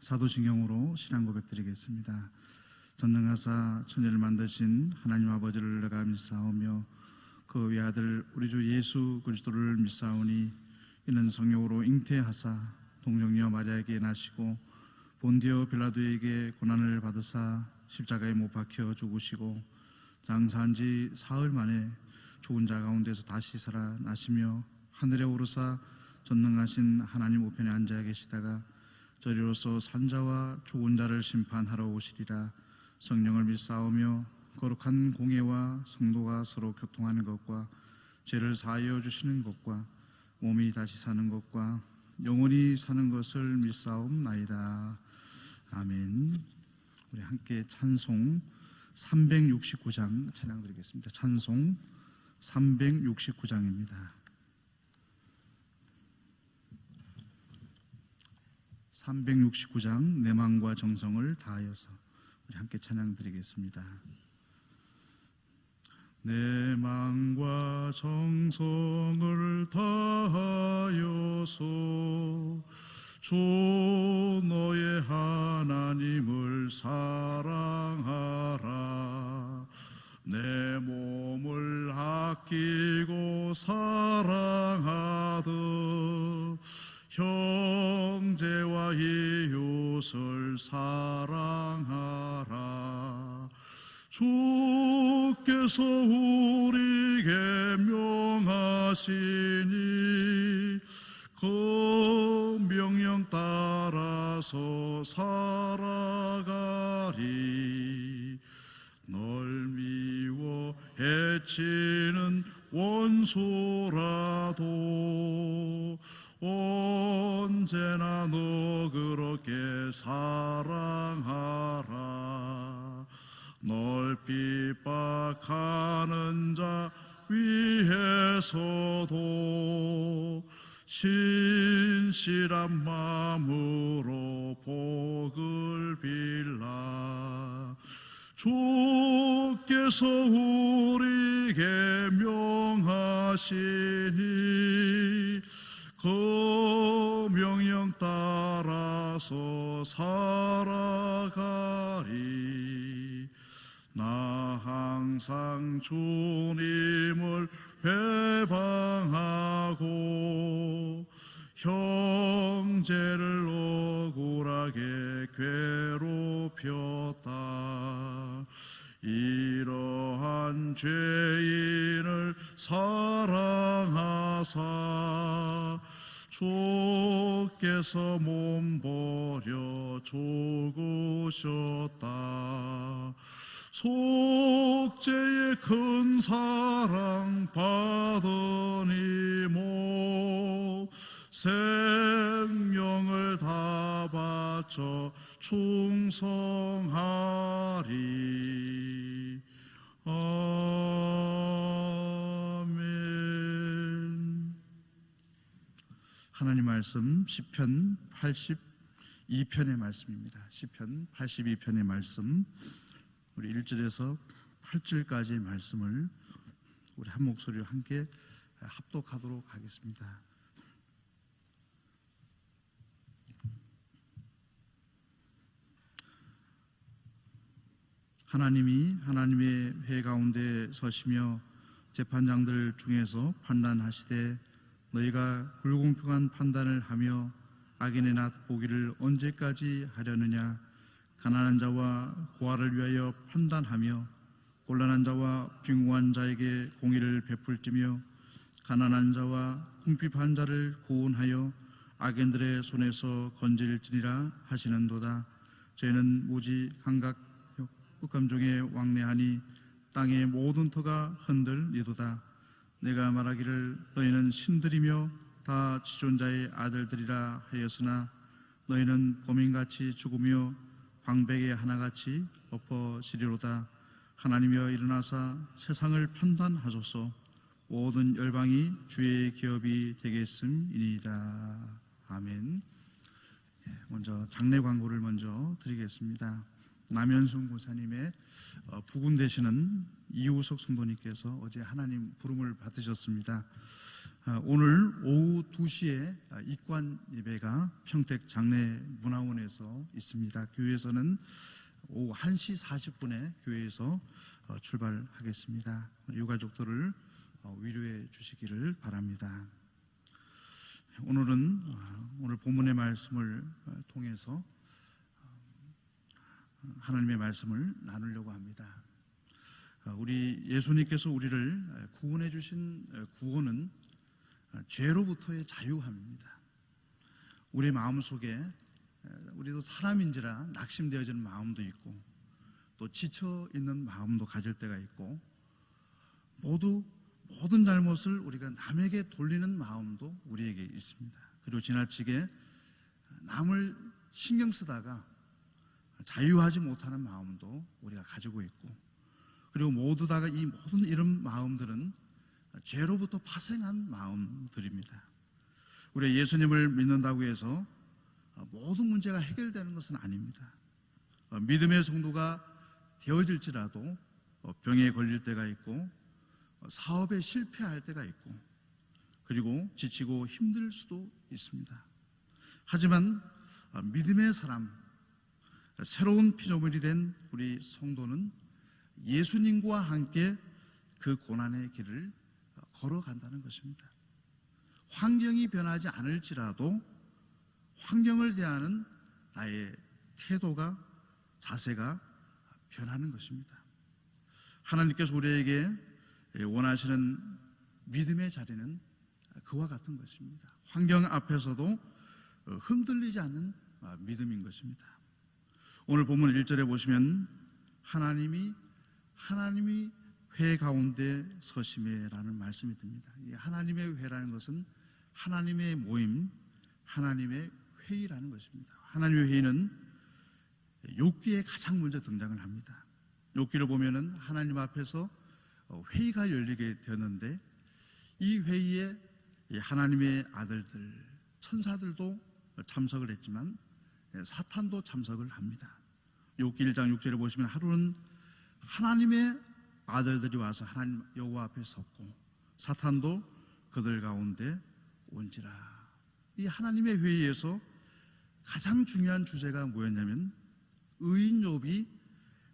사도신경으로 신앙 고백드리겠습니다. 전능하사 천지를 만드신 하나님 아버지를 내가 믿사오며 그 외아들 우리 주 예수 그리스도를 믿사오니 이는 성령으로 잉태하사 동정녀 마리아에게 나시고 본디오 빌라도에게 고난을 받으사 십자가에 못 박혀 죽으시고 장사한 지 사흘 만에 죽은 자 가운데서 다시 살아나시며 하늘에 오르사 전능하신 하나님 우편에 앉아 계시다가 저리로서 산자와 죽은 자를 심판하러 오시리라. 성령을 믿사오며 거룩한 공예와 성도가 서로 교통하는 것과 죄를 사하여 주시는 것과 몸이 다시 사는 것과 영원히 사는 것을 믿사옵나이다. 아멘. 우리 함께 찬송 369장 찬양 드리겠습니다. 찬송 369장입니다. 369장 내 마음과 정성을 다하여서 우리 함께 찬양 드리겠습니다. 내 마음과 정성을 다하여서 주 너의 하나님을 사랑하라. 내 몸을 아끼고 사랑하듯 형제와 이웃을 사랑하라. 주께서 우리에게 명하시니 그 명령 따라서 살아가리. 널 미워 해치는 원수라도 언제나 너 그렇게 사랑하라. 널 핍박하는 자 위에서도 신실한 마음으로 복을 빌라. 주께서 우리에게 명하시니 그 명령 따라서 살아가리. 나 항상 주님을 회방하고 형제를 억울하게 괴롭혔다. 이러한 죄인을 사랑하사 주께서 몸버려 죽으셨다. 속죄의 큰 사랑 받으니 모 생명을 다 바쳐 충성하리. 아멘. 하나님 말씀 시편 82편의 말씀입니다. 시편 82편의 말씀, 우리 1절에서 8절까지의 말씀을 우리 한 목소리로 함께 합독하도록 하겠습니다. 하나님이 하나님의 회 가운데 서시며 재판장들 중에서 판단하시되 너희가 불공평한 판단을 하며 악인의 낫 보기를 언제까지 하려느냐. 가난한 자와 고아를 위하여 판단하며 곤란한 자와 빈궁한 자에게 공의를 베풀지며 가난한 자와 궁핍한 자를 구원하여 악인들의 손에서 건질지니라 하시는도다. 저희는 무지 한각 흑암 중에 왕래하니 땅의 모든 터가 흔들리도다. 내가 말하기를 너희는 신들이며 다 지존자의 아들들이라 하였으나 너희는 범인같이 죽으며 방백의 하나같이 엎어지리로다. 하나님이여 일어나사 세상을 판단하소서. 모든 열방이 주의 기업이 되겠음이니이다. 아멘. 먼저 장례 광고를 먼저 드리겠습니다. 남현순 고사님의 부군 되시는 이우석 성도님께서 어제 하나님 부름을 받으셨습니다. 오늘 오후 2시에 입관 예배가 평택 장례 문화원에서 있습니다. 교회에서는 오후 1시 40분에 교회에서 출발하겠습니다. 우리 유가족들을 위로해 주시기를 바랍니다. 오늘 본문의 말씀을 통해서 하나님의 말씀을 나누려고 합니다. 우리 예수님께서 우리를 구원해 주신 구원은 죄로부터의 자유함입니다. 우리 마음속에 우리도 사람인지라 낙심되어지는 마음도 있고 또 지쳐있는 마음도 가질 때가 있고 모든 잘못을 우리가 남에게 돌리는 마음도 우리에게 있습니다. 그리고 지나치게 남을 신경 쓰다가 자유하지 못하는 마음도 우리가 가지고 있고, 그리고 모두 다가 이 모든 이런 마음들은 죄로부터 파생한 마음들입니다. 우리가 예수님을 믿는다고 해서 모든 문제가 해결되는 것은 아닙니다. 믿음의 성도가 되어질지라도 병에 걸릴 때가 있고 사업에 실패할 때가 있고 그리고 지치고 힘들 수도 있습니다. 하지만 믿음의 사람, 새로운 피조물이 된 우리 성도는 예수님과 함께 그 고난의 길을 걸어간다는 것입니다. 환경이 변하지 않을지라도 환경을 대하는 나의 태도가, 자세가 변하는 것입니다. 하나님께서 우리에게 원하시는 믿음의 자리는 그와 같은 것입니다. 환경 앞에서도 흔들리지 않는 믿음인 것입니다. 오늘 본문 1절에 보시면 하나님이 회 가운데 서심해라는 말씀이 듭니다. 이 하나님의 회라는 것은 하나님의 모임, 하나님의 회의라는 것입니다. 하나님의 회의는 욥기에 가장 먼저 등장을 합니다. 욥기를 보면은 하나님 앞에서 회의가 열리게 되었는데 이 회의에 하나님의 아들들, 천사들도 참석을 했지만 사탄도 참석을 합니다. 욥기 1장 6절에 보시면 하루는 하나님의 아들들이 와서 하나님 여호와 앞에 섰고 사탄도 그들 가운데 온지라. 이 하나님의 회의에서 가장 중요한 주제가 뭐였냐면 의인 욥이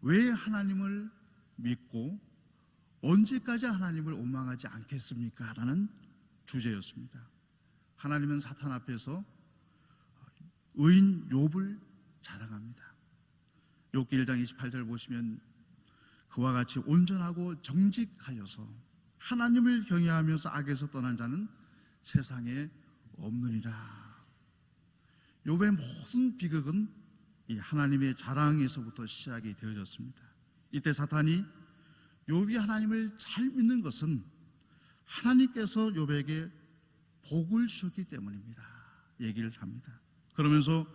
왜 하나님을 믿고 언제까지 하나님을 원망하지 않겠습니까? 라는 주제였습니다. 하나님은 사탄 앞에서 의인 욥을 자랑합니다. 욥기 1장 28절 보시면 그와 같이 온전하고 정직하여서 하나님을 경외하면서 악에서 떠난 자는 세상에 없느니라. 욥의 모든 비극은 이 하나님의 자랑에서부터 시작이 되어졌습니다. 이때 사탄이 욥이 하나님을 잘 믿는 것은 하나님께서 욥에게 복을 주셨기 때문입니다. 얘기를 합니다. 그러면서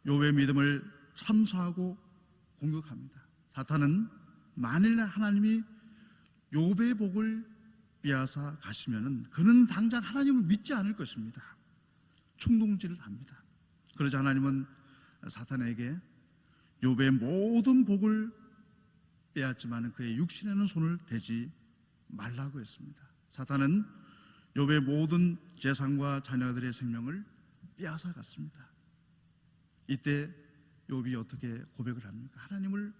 욥의 믿음을 참소하고 공격합니다. 사탄은 만일 하나님이 욥의 복을 빼앗아 가시면은 그는 당장 하나님을 믿지 않을 것입니다. 충동질을 합니다. 그러자 하나님은 사탄에게 욥의 모든 복을 빼앗지만 그의 육신에는 손을 대지 말라고 했습니다. 사탄은 욥의 모든 재산과 자녀들의 생명을 빼앗아 갔습니다. 이때 욥이 어떻게 고백을 합니까? 하나님을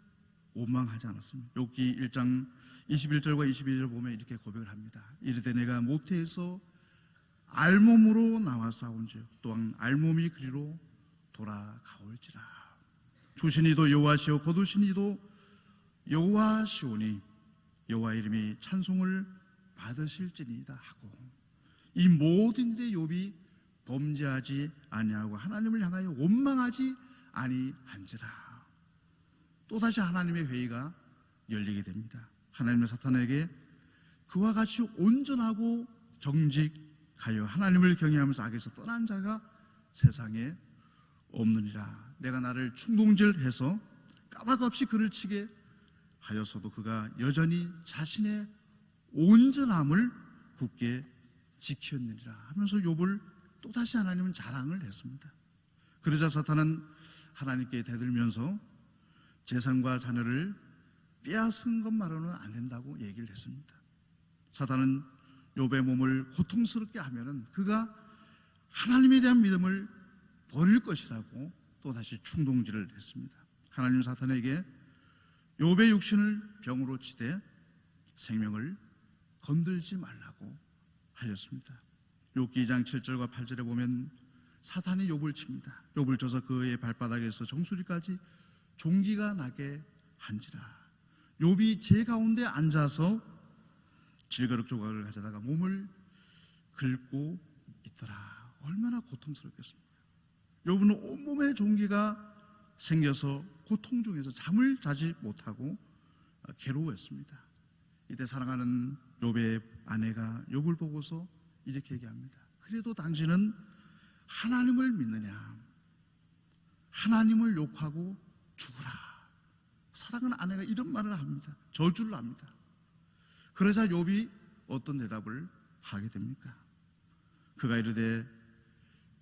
원망하지 않았습니다. 욥기 1장 21절과 22절을 보면 이렇게 고백을 합니다. 이르되 내가 모태에서 알몸으로 나와 싸운즉 또한 알몸이 그리로 돌아가올지라. 주신이도 여호와시오 거두신이도 여호와시오니 여호와 이름이 찬송을 받으실지니이다 하고 이 모든 일에 욥이 범죄하지 아니하고 하나님을 향하여 원망하지 아니한지라. 또다시 하나님의 회의가 열리게 됩니다. 하나님은 사탄에게 그와 같이 온전하고 정직하여 하나님을 경외하면서 악에서 떠난 자가 세상에 없느니라. 내가 나를 충동질해서 까닭없이 그를 치게 하여서도 그가 여전히 자신의 온전함을 굳게 지켰느니라 하면서 욥을 또다시 하나님은 자랑을 했습니다. 그러자 사탄은 하나님께 대들면서 재산과 자녀를 빼앗은 것만으로는 안 된다고 얘기를 했습니다. 사탄은 욥의 몸을 고통스럽게 하면은 그가 하나님에 대한 믿음을 버릴 것이라고 또다시 충동질을 했습니다. 하나님 사탄에게 욥의 육신을 병으로 치되 생명을 건들지 말라고 하였습니다. 욥기 2장 7절과 8절에 보면 사탄이 욥을 칩니다. 욥을 쳐서 그의 발바닥에서 정수리까지 종기가 나게 한지라. 욥이 제 가운데 앉아서 질그릇 조각을 가져다가 몸을 긁고 있더라. 얼마나 고통스럽겠습니까? 욥은 온몸에 종기가 생겨서 고통 중에서 잠을 자지 못하고 괴로워했습니다. 이때 사랑하는 욥의 아내가 욥을 보고서 이렇게 얘기합니다. 그래도 당신은 하나님을 믿느냐? 하나님을 욕하고 죽으라. 사랑하는 아내가 이런 말을 합니다. 저주를 합니다. 그러자 욥이 어떤 대답을 하게 됩니까? 그가 이르되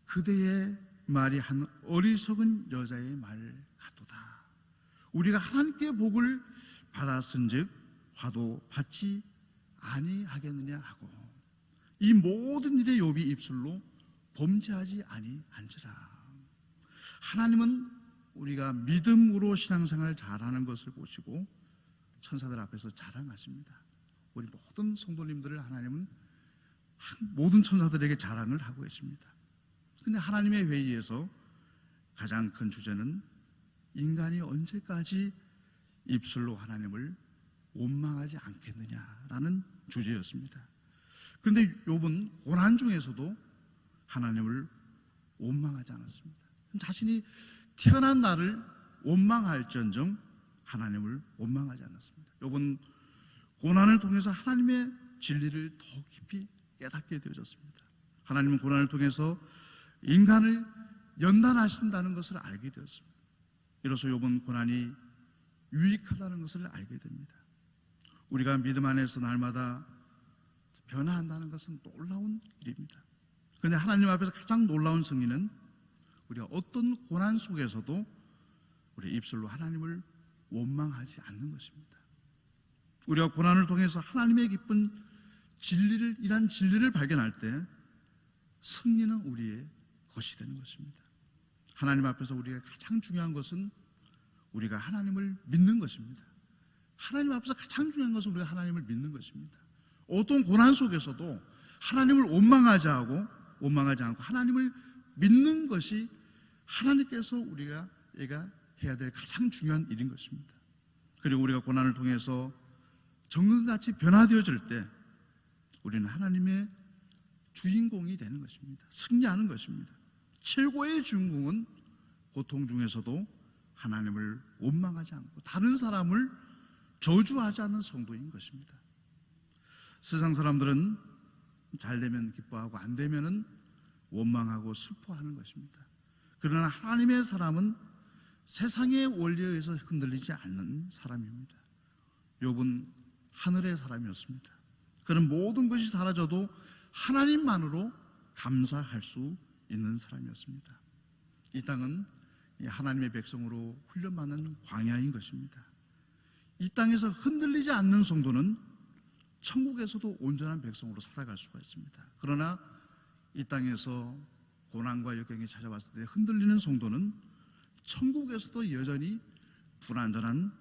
그대의 말이 한 어리석은 여자의 말 같도다. 우리가 하나님께 복을 받았은즉 화도 받지 아니하겠느냐 하고 이 모든 일에 욥이 입술로 범죄하지 아니한지라. 하나님은 우리가 믿음으로 신앙생활을 잘하는 것을 보시고 천사들 앞에서 자랑하십니다. 우리 모든 성도님들을 하나님은 모든 천사들에게 자랑을 하고 계십니다. 그런데 하나님의 회의에서 가장 큰 주제는 인간이 언제까지 입술로 하나님을 원망하지 않겠느냐라는 주제였습니다. 그런데 욥은 고난 중에서도 하나님을 원망하지 않았습니다. 자신이 태어난 날을 원망할지언정 하나님을 원망하지 않았습니다. 욥은 고난을 통해서 하나님의 진리를 더 깊이 깨닫게 되어졌습니다. 하나님은 고난을 통해서 인간을 연단하신다는 것을 알게 되었습니다. 이로써 욥은 고난이 유익하다는 것을 알게 됩니다. 우리가 믿음 안에서 날마다 변화한다는 것은 놀라운 일입니다. 그런데 하나님 앞에서 가장 놀라운 승리는 우리가 어떤 고난 속에서도 우리 입술로 하나님을 원망하지 않는 것입니다. 우리가 고난을 통해서 하나님의 기쁜 진리를, 이러한 진리를 발견할 때 승리는 우리의 것이 되는 것입니다. 하나님 앞에서 우리가 가장 중요한 것은 우리가 하나님을 믿는 것입니다. 하나님 앞에서 가장 중요한 것은 우리가 하나님을 믿는 것입니다. 어떤 고난 속에서도 하나님을 원망하지 않고 하나님을 믿는 것이 하나님께서 우리가 해야 될 가장 중요한 일인 것입니다. 그리고 우리가 고난을 통해서 정금같이 변화되어질 때 우리는 하나님의 주인공이 되는 것입니다. 승리하는 것입니다. 최고의 주인공은 고통 중에서도 하나님을 원망하지 않고 다른 사람을 저주하지 않는 성도인 것입니다. 세상 사람들은 잘 되면 기뻐하고 안 되면 원망하고 슬퍼하는 것입니다. 그러나 하나님의 사람은 세상의 원리에 의해서 흔들리지 않는 사람입니다. 욥은 하늘의 사람이었습니다. 그는 모든 것이 사라져도 하나님만으로 감사할 수 있는 사람이었습니다. 이 땅은 하나님의 백성으로 훈련받는 광야인 것입니다. 이 땅에서 흔들리지 않는 성도는 천국에서도 온전한 백성으로 살아갈 수가 있습니다. 그러나 이 땅에서 고난과 역경이 찾아왔을 때 흔들리는 성도는 천국에서도 여전히 불완전한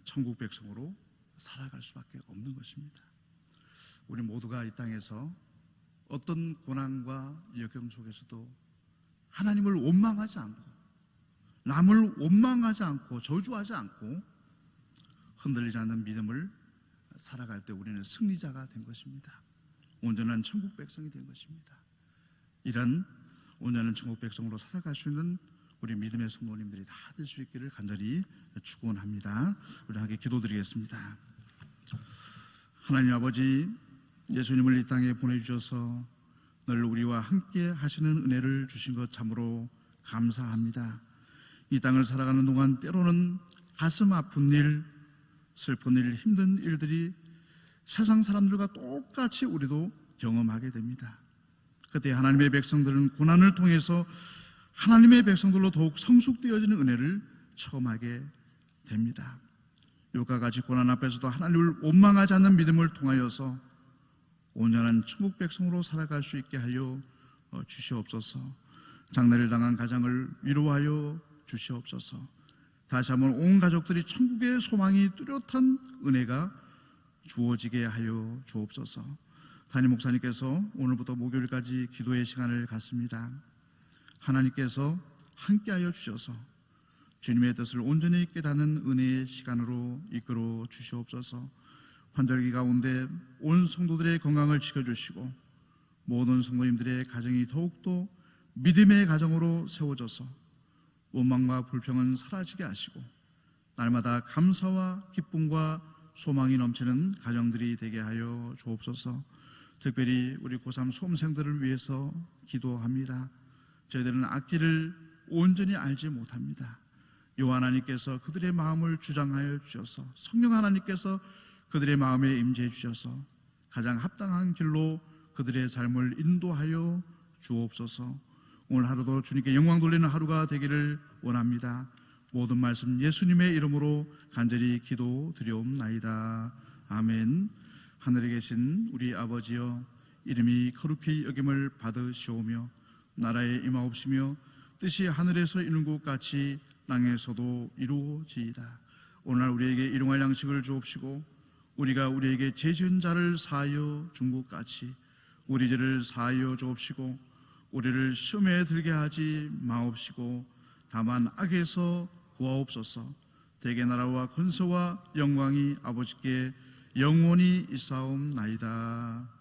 천국 백성으로 살아갈 수밖에 없는 것입니다. 우리 모두가 이 땅에서 어떤 고난과 역경 속에서도 하나님을 원망하지 않고 남을 원망하지 않고 저주하지 않고 흔들리지 않는 믿음을 살아갈 때 우리는 승리자가 된 것입니다. 온전한 천국 백성이 된 것입니다. 이런 온전한 천국 백성으로 살아갈 수 있는 우리 믿음의 성도님들이 다 될 수 있기를 간절히 축원합니다. 우리 함께 기도드리겠습니다. 하나님 아버지, 예수님을 이 땅에 보내주셔서 늘 우리와 함께 하시는 은혜를 주신 것 참으로 감사합니다. 이 땅을 살아가는 동안 때로는 가슴 아픈 일, 슬픈 일, 힘든 일들이 세상 사람들과 똑같이 우리도 경험하게 됩니다. 그때 하나님의 백성들은 고난을 통해서 하나님의 백성들로 더욱 성숙되어지는 은혜를 체험하게 됩니다. 욥과 같이 고난 앞에서도 하나님을 원망하지 않는 믿음을 통하여서 온전한 천국 백성으로 살아갈 수 있게 하여 주시옵소서. 장례를 당한 가장을 위로하여 주시옵소서. 다시 한번 온 가족들이 천국의 소망이 뚜렷한 은혜가 주어지게 하여 주옵소서. 담임 목사님께서 오늘부터 목요일까지 기도의 시간을 갖습니다. 하나님께서 함께하여 주셔서 주님의 뜻을 온전히 깨닫는 은혜의 시간으로 이끌어 주시옵소서. 환절기 가운데 온 성도들의 건강을 지켜주시고 모든 성도님들의 가정이 더욱더 믿음의 가정으로 세워져서 원망과 불평은 사라지게 하시고 날마다 감사와 기쁨과 소망이 넘치는 가정들이 되게 하여 주옵소서. 특별히 우리 고3 수험생들을 위해서 기도합니다. 저희들은 악기를 온전히 알지 못합니다. 여호와 하나님께서 그들의 마음을 주장하여 주셔서 성령 하나님께서 그들의 마음에 임재해 주셔서 가장 합당한 길로 그들의 삶을 인도하여 주옵소서. 오늘 하루도 주님께 영광 돌리는 하루가 되기를 원합니다. 모든 말씀 예수님의 이름으로 간절히 기도드리옵나이다. 아멘. 하늘에 계신 우리 아버지여, 이름이 거룩히 여김을 받으시오며 나라에 임하옵시며 뜻이 하늘에서 이룬 것 같이 땅에서도 이루어지이다. 오늘 우리에게 일용할 양식을 주옵시고 우리가 우리에게 죄 지은 자를 사하여 준 것 같이 우리 죄를 사하여 주옵시고 우리를 시험에 들게 하지 마옵시고 다만 악에서 구하옵소서. 대개 나라와 권세와 영광이 아버지께 영원히 있사옵나이다.